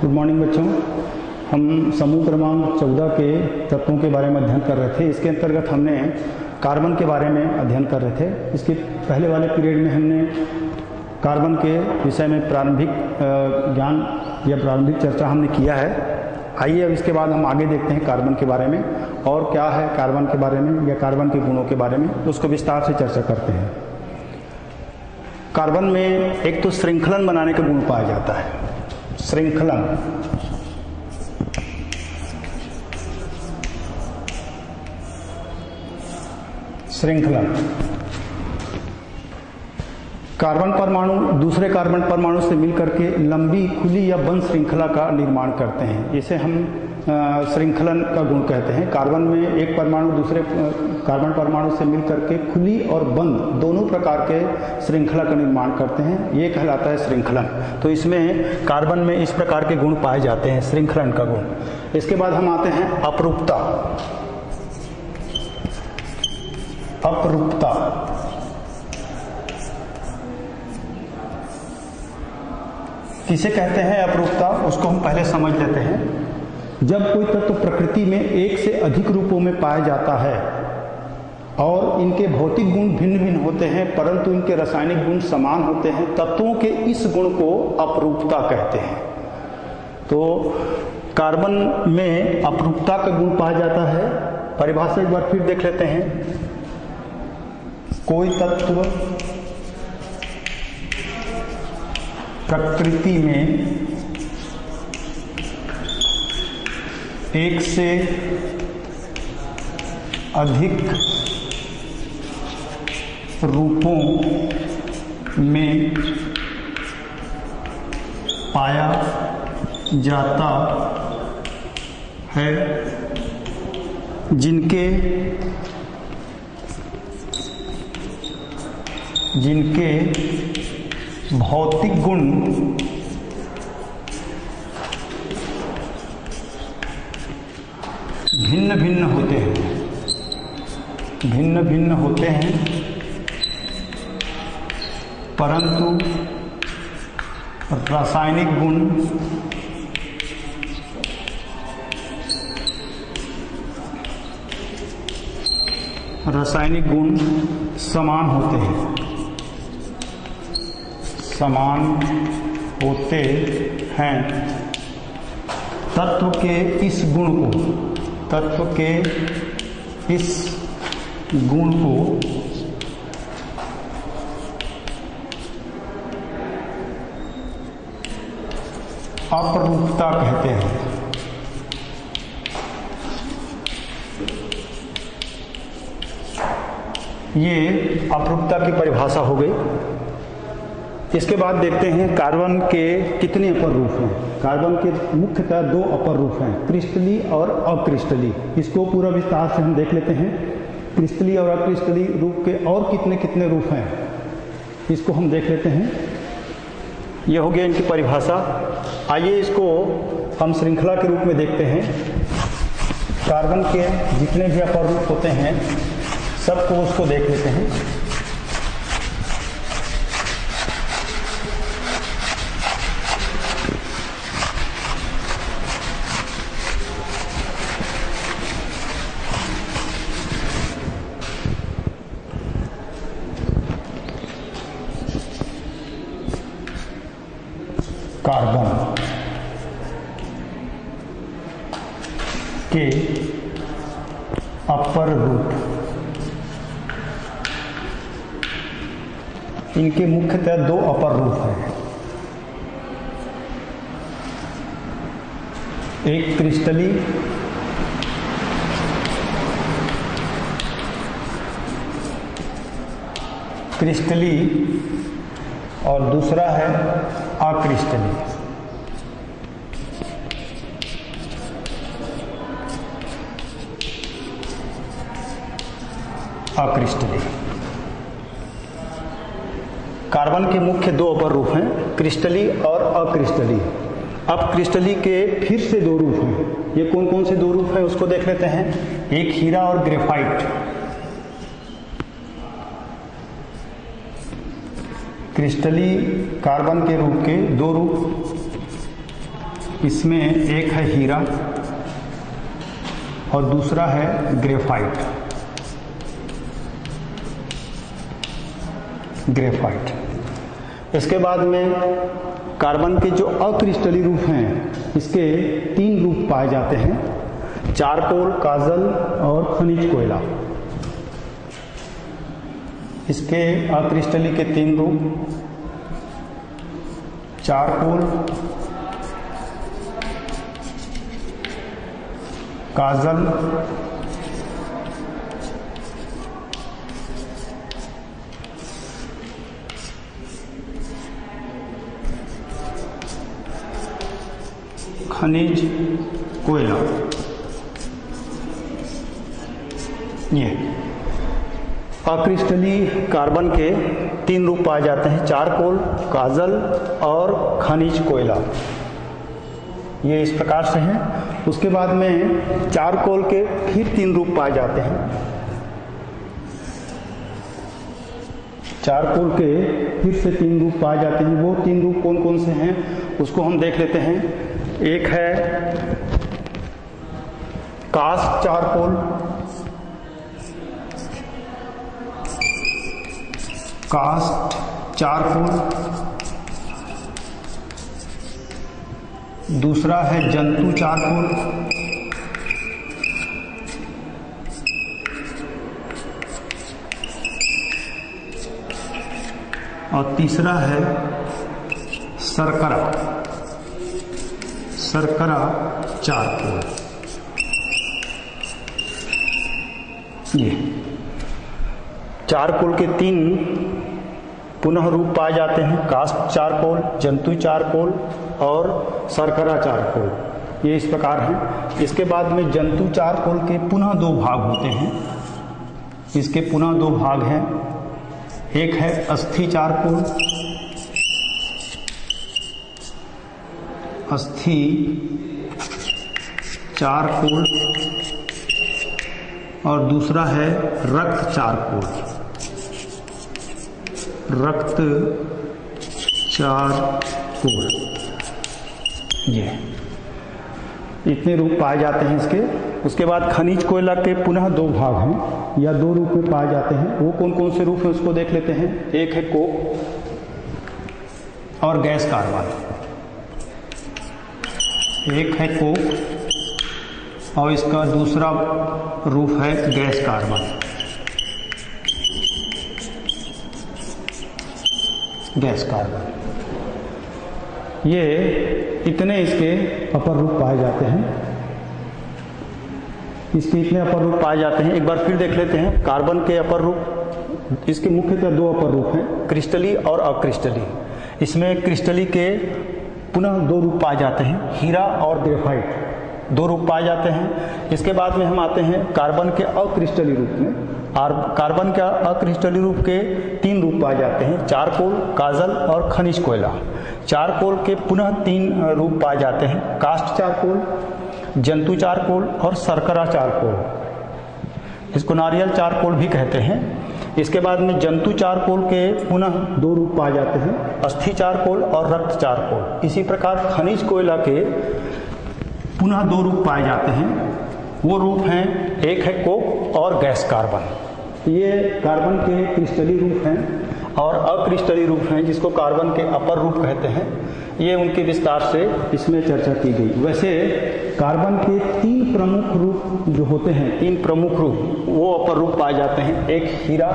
Good morning बच्चों। हम समूह क्रमांक 14 के तत्वों के बारे में अध्ययन कर रहे थे। इसके अंतर्गत हमने कार्बन के बारे में अध्ययन कर रहे थे। इसके पहले वाले पीरियड में हमने कार्बन के विषय में प्रारंभिक ज्ञान या प्रारंभिक चर्चा हमने किया है। आइए अब इसके बाद हम आगे देखते हैं कार्बन के बारे में और क्या है कार्बन के बारे में या कार्बन के गुणों के बारे में, उसको विस्तार से चर्चा करते हैं। कार्बन में एक तो श्रृंखलन बनाने का गुण पाया जाता है। श्रृंखलन, कार्बन परमाणु दूसरे कार्बन परमाणु से मिलकर के लंबी खुली या बंद श्रृंखला का निर्माण करते हैं। इसे हम श्रृंखलन का गुण कहते हैं। कार्बन में एक परमाणु दूसरे कार्बन परमाणु से मिलकर के खुली और बंद दोनों प्रकार के श्रृंखला का निर्माण करते हैं, ये कहलाता है श्रृंखलन। तो इसमें कार्बन में इस प्रकार के गुण पाए जाते हैं, श्रृंखलन का गुण। इसके बाद हम आते हैं अपरूपता। अपरूपता किसे कहते हैं? अपरूपता, उसको हम पहले समझ लेते हैं। जब कोई तत्व प्रकृति में एक से अधिक रूपों में पाया जाता है और इनके भौतिक गुण भिन्न भिन्न होते हैं परंतु इनके रासायनिक गुण समान होते हैं, तत्वों के इस गुण को अपरूपता कहते हैं। तो कार्बन में अपरूपता का गुण पाया जाता है। परिभाषा एक बार फिर देख लेते हैं। कोई तत्व प्रकृति में एक से अधिक रूपों में पाया जाता है, जिनके भौतिक गुण भिन्न भिन्न होते हैं, परंतु रासायनिक गुण समान होते हैं। तत्व के इस गुण को अपरूपता कहते हैं। ये अपरूपता की परिभाषा हो गई। इसके बाद देखते हैं कार्बन के कितने अपर रूप हैं। कार्बन के मुख्यतः दो अपर रूप हैं, क्रिस्टली और अक्रिस्टली। इसको पूरा विस्तार से हम देख लेते हैं। क्रिस्टली और अक्रिस्टली रूप के और कितने कितने रूप हैं, इसको हम देख लेते हैं। ये हो गया इनकी परिभाषा। आइए इसको हम श्रृंखला के रूप में देखते हैं। कार्बन के जितने भी अपर रूप होते हैं सबको उसको देख लेते हैं। कार्बन के अपर रूप, इनके मुख्यतः दो अपर रूप हैं। एक क्रिस्टली और दूसरा है अक्रिस्टली। कार्बन के मुख्य दो अपर रूप हैं, क्रिस्टली और अक्रिस्टली। अब क्रिस्टली के फिर से दो रूप हैं। ये कौन कौन से दो रूप हैं उसको देख लेते हैं। एक हीरा और ग्रेफाइट। क्रिस्टली कार्बन के रूप के दो रूप, इसमें एक है हीरा और दूसरा है ग्रेफाइट। इसके बाद में कार्बन के जो अक्रिस्टलीय रूप हैं, इसके 3 रूप पाए जाते हैं, चारकोल, काजल और खनिज कोयला। इसके अक्रिस्टलीय के 3 रूप, चारकोल, काजल खनिज कोयला। ये अक्रिस्टलीय कार्बन के 3 रूप पाए जाते हैं, चारकोल, काजल और खनिज कोयला। ये इस प्रकार से हैं। उसके बाद में चारकोल के फिर 3 रूप पाए जाते हैं। चारकोल के फिर से 3 रूप पाए जाते हैं। वो 3 रूप कौन कौन से हैं उसको हम देख लेते हैं। एक है कास्ट चारकोल, दूसरा है जंतु चारकोल, और तीसरा है शर्करा चारकोल। ये चारकोल के 3 पुनः रूप पाए जाते हैं, कास्ट चारकोल, जंतु चारकोल और शर्करा चारकोल। ये इस प्रकार हैं। इसके बाद में जंतु चारकोल के पुनः 2 भाग होते हैं। इसके पुनः 2 भाग हैं। एक है अस्थि चारकोल, और दूसरा है रक्त चारकोल। ये इतने रूप पाए जाते हैं इसके। उसके बाद खनिज कोयला के पुनः 2 भाग हैं या 2 रूप में पाए जाते हैं। वो कौन कौन से रूप हैं उसको देख लेते हैं। एक है कोक और गैस कार्बन। एक है कोक और इसका दूसरा रूप है गैस कार्बन। ये इतने इसके अपर रूप पाए जाते हैं। इसके इतने अपर रूप पाए जाते हैं। एक बार फिर देख लेते हैं। कार्बन के अपर रूप, इसके मुख्यतः 2 अपर रूप हैं, क्रिस्टलीय और अक्रिस्टलीय। इसमें क्रिस्टलीय के पुनः 2 रूप पाए जाते हैं, हीरा और ग्रेफाइट, 2 रूप पाए जाते हैं। इसके बाद में हम आते हैं कार्बन के अक्रिस्टलीय रूप में। और कार्बन के अक्रिस्टलीय रूप के 3 रूप पाए जाते हैं, चारकोल, काजल और खनिज कोयला। चारकोल के पुनः 3 रूप पाए जाते हैं, कास्ट चारकोल, जंतु चारकोल और शर्करा चारकोल। इसको नारियल चारकोल भी कहते हैं। इसके बाद में जंतु चारकोल के पुनः 2 रूप पाए जाते हैं, अस्थि चारकोल और रक्त चारकोल। इसी प्रकार खनिज कोयला के पुनः 2 रूप पाए जाते हैं। वो रूप हैं, एक है कोक और गैस कार्बन। ये कार्बन के क्रिस्टलीय रूप हैं और अक्रिस्टलीय रूप हैं, जिसको कार्बन के अपर रूप कहते हैं। ये उनके विस्तार से इसमें चर्चा की गई। वैसे कार्बन के 3 प्रमुख रूप जो होते हैं, 3 प्रमुख रूप, वो अपर रूप पाए जाते हैं। एक हीरा,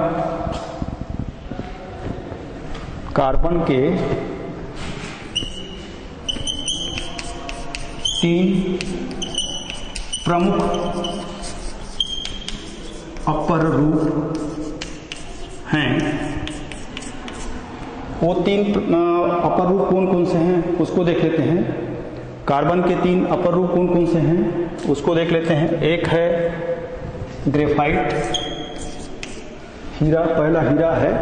कार्बन के 3 प्रमुख अपर रूप हैं। वो 3 अपर रूप कौन कौन से हैं उसको देख लेते हैं। कार्बन के 3 अपर रूप कौन कौन से हैं उसको देख लेते हैं। एक है ग्रेफाइट, हीरा, पहला हीरा है,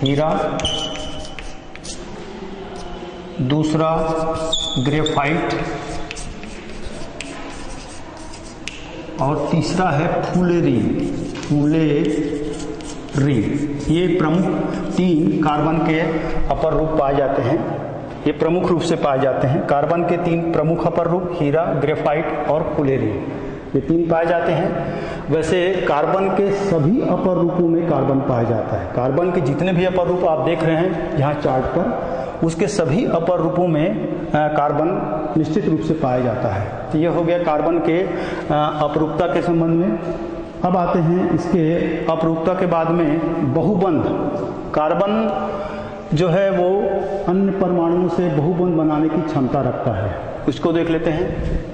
हीरा, दूसरा ग्रेफाइट और तीसरा है फुलेरी। ये प्रमुख 3 कार्बन के अपर रूप पाए जाते हैं। ये प्रमुख रूप से पाए जाते हैं। कार्बन के 3 प्रमुख अपर रूप हीरा, ग्रेफाइट और फुलेरिन, ये 3 पाए जाते हैं। वैसे कार्बन के सभी अपर रूपों में कार्बन पाया जाता है। कार्बन के जितने भी अपर रूप आप देख रहे हैं यहाँ चार्ट पर, उसके सभी अपर रूपों में कार्बन निश्चित रूप से पाया जाता है। तो ये हो गया कार्बन के अपरूपता के संबंध में। अब आते हैं इसके अपरूपता के बाद में बहुबंध। कार्बन जो है वो अन्य परमाणुओं से बहुबंध बनाने की क्षमता रखता है, उसको देख लेते हैं।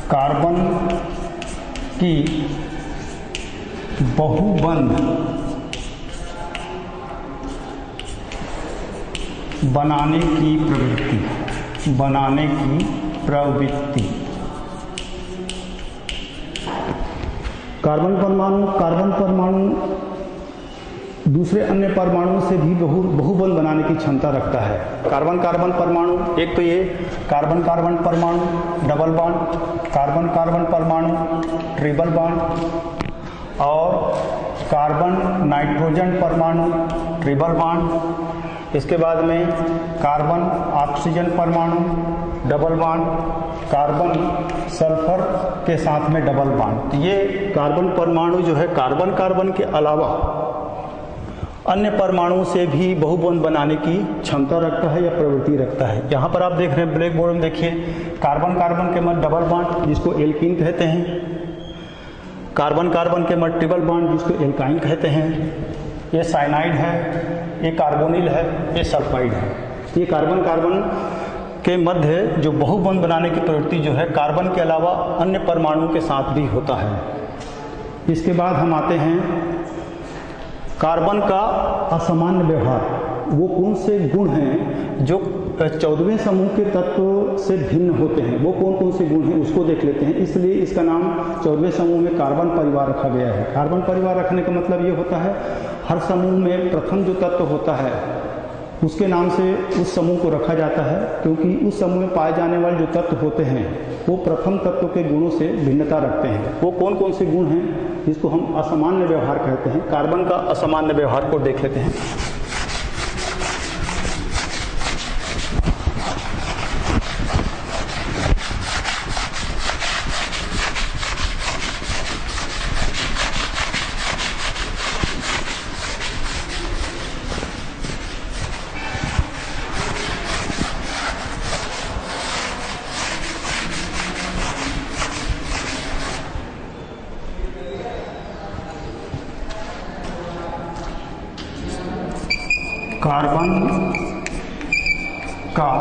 कार्बन की बहुबंध बनाने की प्रवृत्ति। कार्बन परमाणु दूसरे अन्य परमाणुओं से भी बहुबंध बनाने की क्षमता रखता है। कार्बन परमाणु, एक तो ये कार्बन परमाणु डबल बॉन्ड, कार्बन परमाणु ट्रिपल बॉन्ड, और कार्बन नाइट्रोजन परमाणु ट्रिपल बॉन्ड। इसके बाद में कार्बन ऑक्सीजन परमाणु डबल बॉन्ड, कार्बन सल्फर के साथ में डबल बॉन्ड। तो ये कार्बन परमाणु जो है कार्बन के अलावा अन्य परमाणुओं से भी बहुबंध बनाने की क्षमता रखता है या प्रवृत्ति रखता है। यहाँ पर आप देख रहे हैं ब्लैक बोर्ड में, देखिए कार्बन के मध्य डबल बॉन्ड जिसको एल्कीन कहते हैं, कार्बन के मध्य ट्रिपल बॉन्ड जिसको एल्काइन कहते हैं। ये साइनाइड है, ये कार्बोनिल है, ये सल्फाइड है। ये कार्बन के मध्य जो बहुबंध बनाने की प्रवृत्ति जो है कार्बन के अलावा अन्य परमाणुओं के साथ भी होता है। इसके बाद हम आते हैं कार्बन का असामान्य व्यवहार। वो कौन से गुण हैं जो 14वें समूह के तत्व से भिन्न होते हैं, वो कौन से गुण हैं उसको देख लेते हैं। इसलिए इसका नाम 14वें समूह में कार्बन परिवार रखा गया है। कार्बन परिवार रखने का मतलब ये होता है हर समूह में प्रथम जो तत्व होता है उसके नाम से उस समूह को रखा जाता है, क्योंकि उस समूह में पाए जाने वाले जो तत्व होते हैं वो प्रथम तत्व के गुणों से भिन्नता रखते हैं। वो कौन से गुण हैं जिसको हम असामान्य व्यवहार कहते हैं। कार्बन का असामान्य व्यवहार को देख लेते हैं। कार्बन का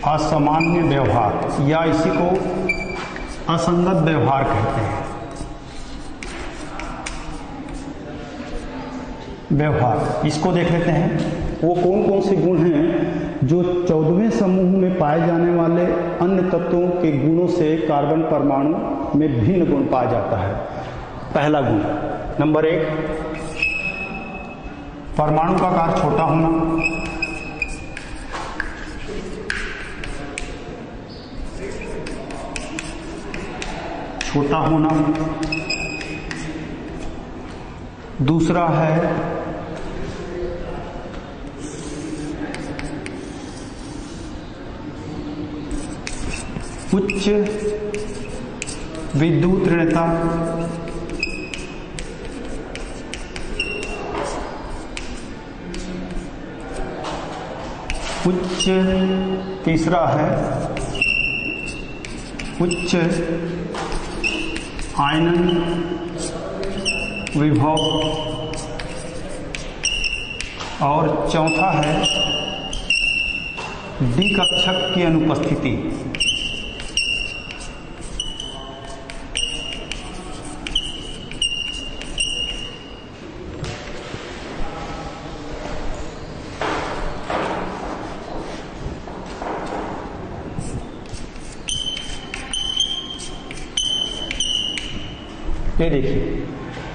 असामान्य व्यवहार या इसी को असंगत व्यवहार कहते हैं। व्यवहार इसको देख लेते हैं। वो कौन से गुण हैं जो 14वें समूह में पाए जाने वाले अन्य तत्वों के गुणों से कार्बन परमाणु में भिन्न गुण पाया जाता है। पहला गुण नंबर 1, परमाणु का आकार छोटा होना। दूसरा है उच्च विद्युत ऋणता। तीसरा है उच्च आयनन विभव, और चौथा है डी कक्षक की अनुपस्थिति। ये देखिए,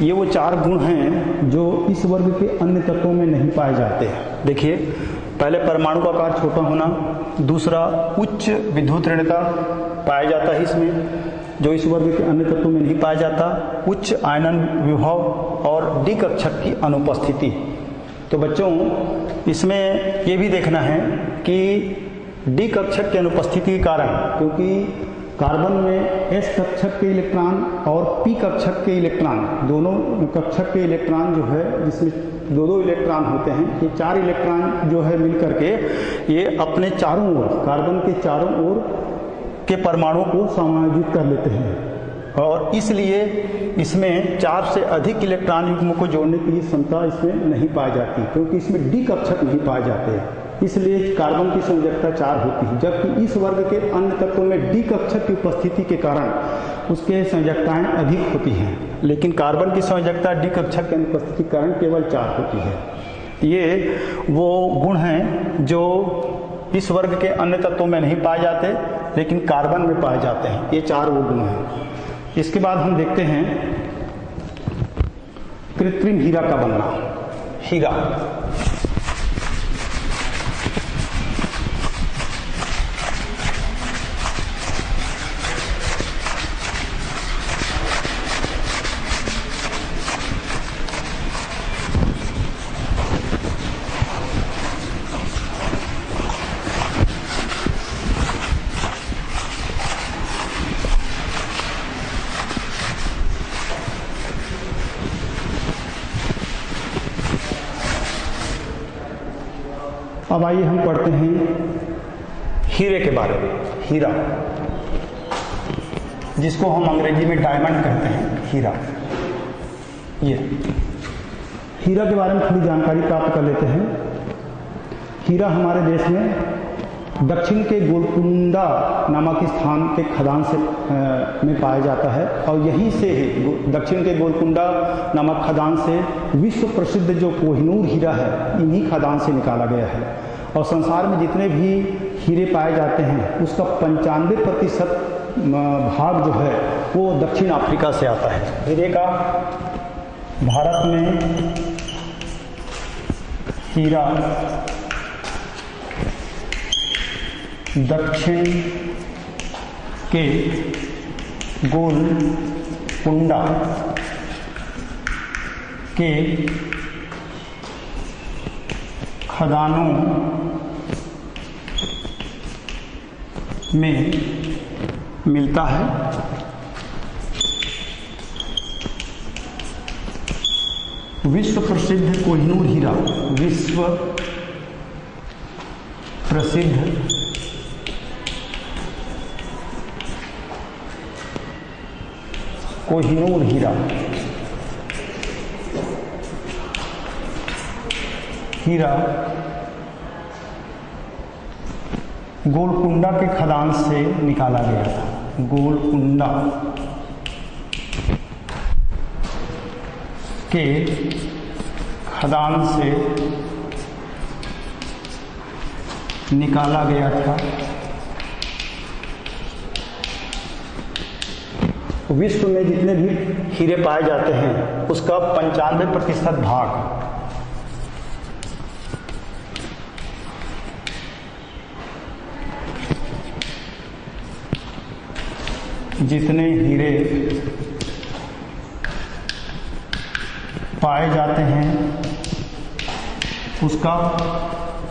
ये वो 4 गुण हैं जो इस वर्ग के अन्य तत्वों में नहीं पाए जाते हैं। देखिए, पहले परमाणु का आकार छोटा होना, दूसरा उच्च विद्युत ऋणता पाया जाता है इसमें, जो इस वर्ग के अन्य तत्वों में नहीं पाया जाता, उच्च आयनन विभव और डी कक्षक की अनुपस्थिति। तो बच्चों, इसमें ये भी देखना है कि डी कक्षक की अनुपस्थिति के कारण, क्योंकि कार्बन में एस कक्षक के इलेक्ट्रॉन और पी कक्षक के इलेक्ट्रॉन, दोनों कक्षक के इलेक्ट्रॉन जो है, जिसमें 2-2 इलेक्ट्रॉन होते हैं, ये 4 इलेक्ट्रॉन जो है मिलकर के ये अपने चारों ओर, कार्बन के चारों ओर के परमाणुओं को समायोजित कर लेते हैं, और इसलिए इसमें 4 से अधिक इलेक्ट्रॉन युग्मों को जोड़ने की क्षमता इसमें नहीं पाई जाती, क्योंकि इसमें डी कक्षक नहीं पाए जाते हैं। इसलिए कार्बन की संयोजकता 4 होती है, जबकि इस वर्ग के अन्य तत्वों में डी कक्षक की उपस्थिति के कारण उसके संयोजकताएं अधिक होती हैं, लेकिन कार्बन की संयोजकता डी कक्षक की अनुपस्थिति के कारण केवल 4 होती है। ये वो गुण हैं जो इस वर्ग के अन्य तत्वों में नहीं पाए जाते, लेकिन कार्बन में पाए जाते हैं। ये 4 वो गुण हैं। इसके बाद हम देखते हैं कृत्रिम हीरा का बनना। हीरा, अब आइए हम पढ़ते हैं हीरे के बारे में। हीरा, जिसको हम अंग्रेजी में डायमंड कहते हैं, हीरा। ये हीरा के बारे में थोड़ी जानकारी प्राप्त कर लेते हैं। हीरा हमारे देश में दक्षिण के गोलकुंडा नामक स्थान के खदान से में पाया जाता है, और यहीं से दक्षिण के गोलकुंडा नामक खदान से विश्व प्रसिद्ध जो कोहिनूर हीरा है, इन्हीं खदान से निकाला गया है। और संसार में जितने भी हीरे पाए जाते हैं उसका 95% भाग जो है वो दक्षिण अफ्रीका से आता है। हीरे का भारत में हीरा दक्षिण के गोलकुंडा के खदानों में मिलता है। विश्व प्रसिद्ध कोहिनूर हीरा, विश्व प्रसिद्ध कोहिनूर हीरा, हीरा गोलकुंडा के खदान से निकाला गया था। गोलकुंडा के खदान से निकाला गया था। विश्व में जितने भी हीरे पाए जाते हैं उसका 95% भाग जितने हीरे पाए जाते हैं उसका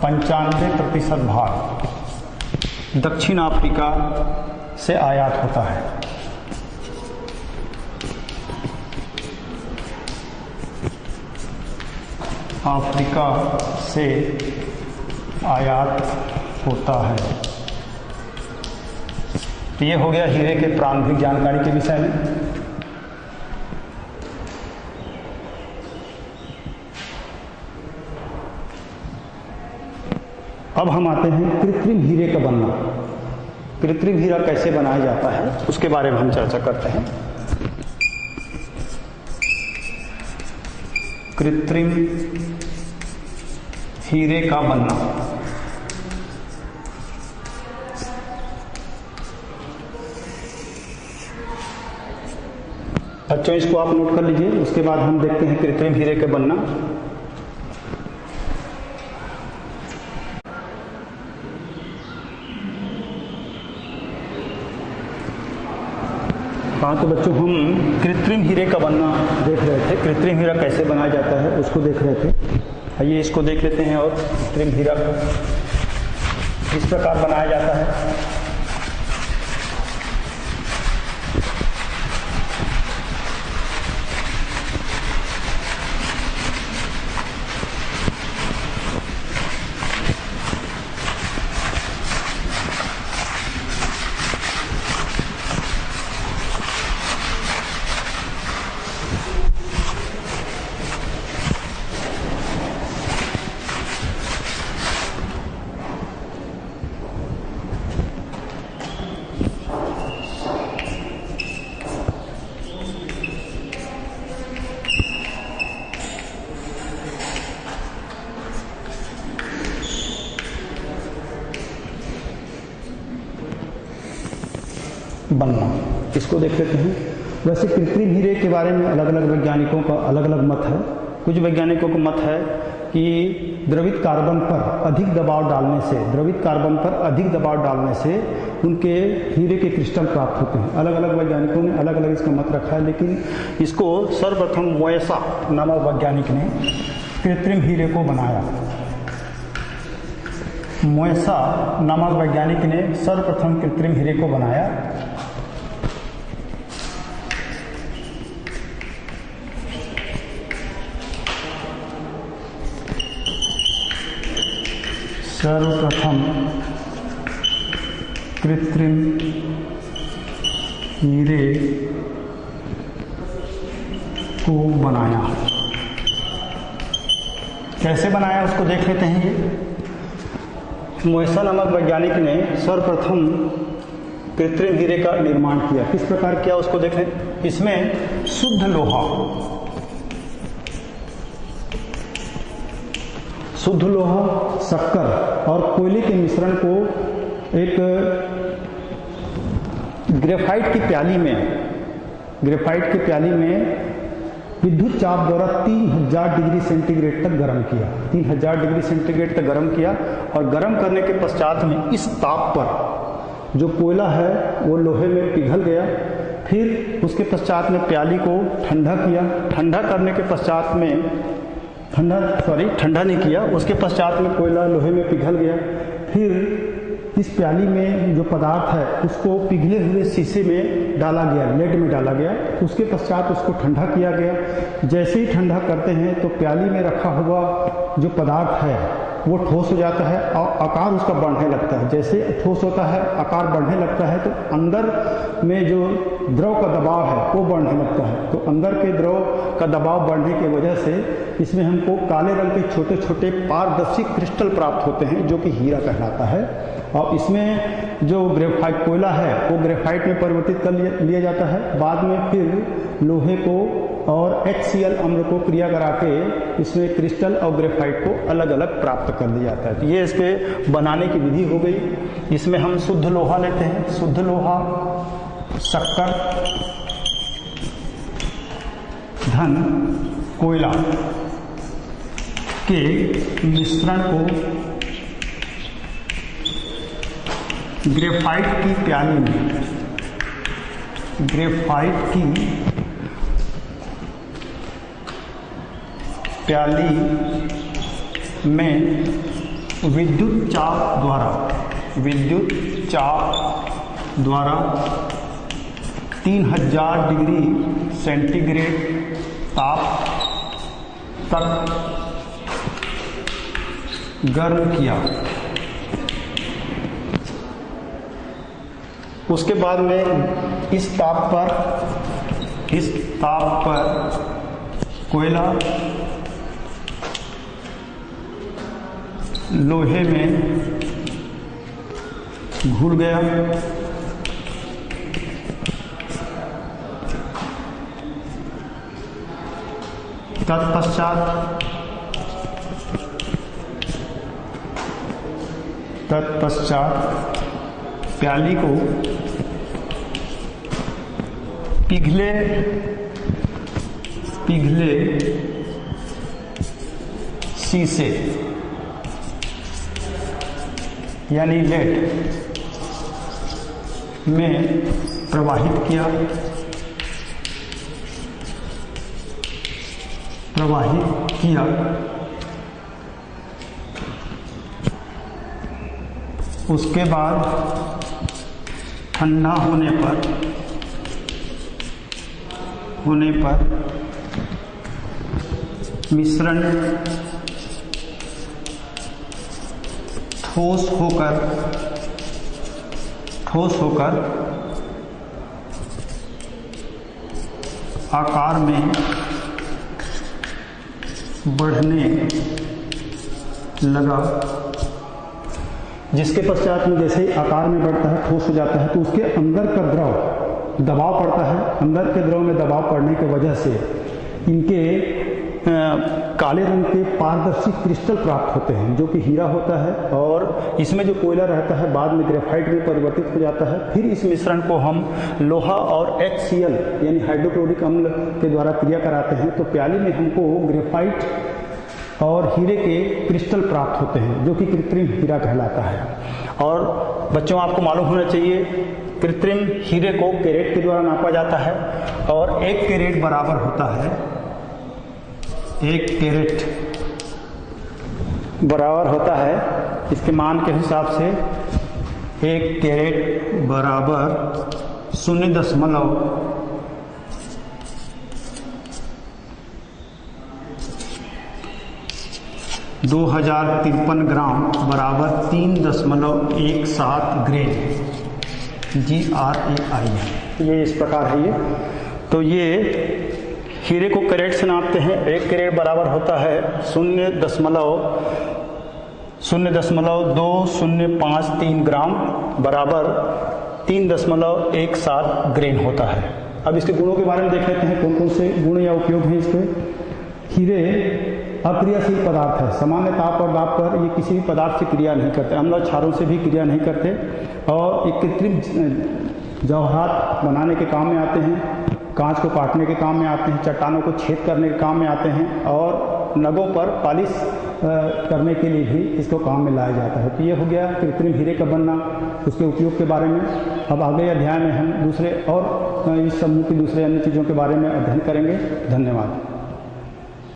95% भाग दक्षिण अफ्रीका से आयात होता है। अफ्रीका से आयात होता है। तो ये हो गया हीरे के प्रारंभिक जानकारी के विषय में। अब हम आते हैं कृत्रिम हीरे का बनना। कृत्रिम हीरा कैसे बनाया जाता है उसके बारे में हम चर्चा करते हैं। कृत्रिम हीरे का बनना। बच्चों इसको आप नोट कर लीजिए। उसके बाद हम देखते हैं कृत्रिम हीरे के बनना। हाँ, तो बच्चों हम कृत्रिम हीरे का बनना देख रहे थे। कृत्रिम हीरा कैसे बनाया जाता है उसको देख रहे थे। आइए इसको देख लेते हैं। और कृत्रिम हीरा किस प्रकार बनाया जाता है। बनना इसको देख लेते हैं। वैसे कृत्रिम हीरे के बारे में अलग अलग वैज्ञानिकों का अलग अलग मत है। कुछ वैज्ञानिकों का मत है कि द्रवित कार्बन पर अधिक दबाव डालने से उनके हीरे के क्रिस्टल प्राप्त होते हैं। अलग अलग वैज्ञानिकों ने अलग अलग इसका मत रखा है, लेकिन इसको सर्वप्रथम मोएसा नामक वैज्ञानिक ने कृत्रिम हीरे को बनाया। मोएसा नामक वैज्ञानिक ने सर्वप्रथम कृत्रिम हीरे को बनाया। सर्वप्रथम कृत्रिम हीरे को बनाया। कैसे बनाया उसको देख लेते हैं। ये मोएसा नामक वैज्ञानिक ने सर्वप्रथम कृत्रिम हीरे का निर्माण किया। किस प्रकार किया उसको देखें। इसमें शुद्ध लोहा, शक्कर और कोयले के मिश्रण को एक ग्रेफाइट की प्याली में विद्युत चाप द्वारा 3000 डिग्री सेंटीग्रेड तक गर्म किया। 3000 डिग्री सेंटीग्रेड तक गर्म किया और गर्म करने के पश्चात में इस ताप पर जो कोयला है वो लोहे में पिघल गया। फिर उसके पश्चात में प्याली को ठंडा किया। ठंडा करने के पश्चात में ठंडा नहीं किया। उसके पश्चात में कोयला लोहे में पिघल गया। फिर इस प्याली में जो पदार्थ है उसको पिघले हुए शीशे में डाला गया, लेड में डाला गया। उसके पश्चात उसको ठंडा किया गया। जैसे ही ठंडा करते हैं तो प्याली में रखा हुआ जो पदार्थ है वो ठोस हो जाता है और आकार उसका बढ़ने लगता है। जैसे ठोस होता है, आकार बढ़ने लगता है, तो अंदर में जो द्रव का दबाव है वो बढ़ने लगता है। तो अंदर के द्रव का दबाव बढ़ने की वजह से इसमें हमको काले रंग के छोटे छोटे पारदर्शी क्रिस्टल प्राप्त होते हैं, जो कि हीरा कहलाता है। और इसमें जो ग्रेफाइट कोयला है वो ग्रेफाइट में परिवर्तित कर लिया जाता है। बाद में फिर लोहे को और HCl अम्ल को क्रिया करा के इसमें क्रिस्टल और ग्रेफाइट को अलग अलग प्राप्त कर लिया जाता है। तो ये इसके बनाने की विधि हो गई। इसमें हम शुद्ध लोहा लेते हैं। शुद्ध लोहा, शक्कर धन कोयला के मिश्रण को ग्रेफाइट की प्याली में विद्युत चाप द्वारा 3000 डिग्री सेंटीग्रेड ताप तक गर्म किया। उसके बाद में इस ताप पर कोयला लोहे में घुल गया। तत्पश्चात प्याली को पिघले पिघले शीशे यानी लेड में प्रवाहित किया उसके बाद ठंडा होने पर मिश्रण ठोस होकर आकार में बढ़ने लगा, जिसके पश्चात में जैसे ही आकार में बढ़ता है, ठोस हो जाता है, तो उसके अंदर का द्रव दबाव पड़ता है। अंदर के द्रव में दबाव पड़ने की वजह से इनके काले रंग के पारदर्शी क्रिस्टल प्राप्त होते हैं, जो कि हीरा होता है। और इसमें जो कोयला रहता है बाद में ग्रेफाइट में परिवर्तित हो जाता है। फिर इस मिश्रण को हम लोहा और HCl यानी हाइड्रोक्लोरिक अम्ल के द्वारा क्रिया कराते हैं, तो प्याली में हमको ग्रेफाइट और हीरे के क्रिस्टल प्राप्त होते हैं, जो कि कृत्रिम हीरा कहलाता है। और बच्चों, आपको मालूम होना चाहिए, कृत्रिम हीरे को कैरेट के द्वारा नापा जाता है और 1 कैरेट बराबर होता है 1 कैरेट बराबर होता है, इसके मान के हिसाब से 1 कैरेट बराबर 0.2053 ग्राम बराबर 3.17 ग्रेन GRAI है। ये इस प्रकार है ये। तो ये हीरे को कैरेट से नापते हैं। 1 कैरेट बराबर होता है 0.2053 ग्राम बराबर 3.17 ग्रेन होता है। अब इसके गुणों के बारे में देख लेते हैं, कौन कौन से गुण या उपयोग हैं इसके। हीरे अक्रियाशील पदार्थ है, सामान्य ताप और दाब पर ये किसी भी पदार्थ से क्रिया नहीं करते, अम्ल क्षारों से भी क्रिया नहीं करते, और एक कृत्रिम जवाहरात बनाने के काम में आते हैं, कांच को काटने के काम में आते हैं, चट्टानों को छेद करने के काम में आते हैं, और नगों पर पॉलिश करने के लिए भी इसको काम में लाया जाता है। तो ये हो गया कृत्रिम हीरे का बनना, उसके उपयोग के बारे में। अब अगले अध्याय में हम दूसरे और इस समूह की दूसरे अन्य चीज़ों के बारे में अध्ययन करेंगे। धन्यवाद।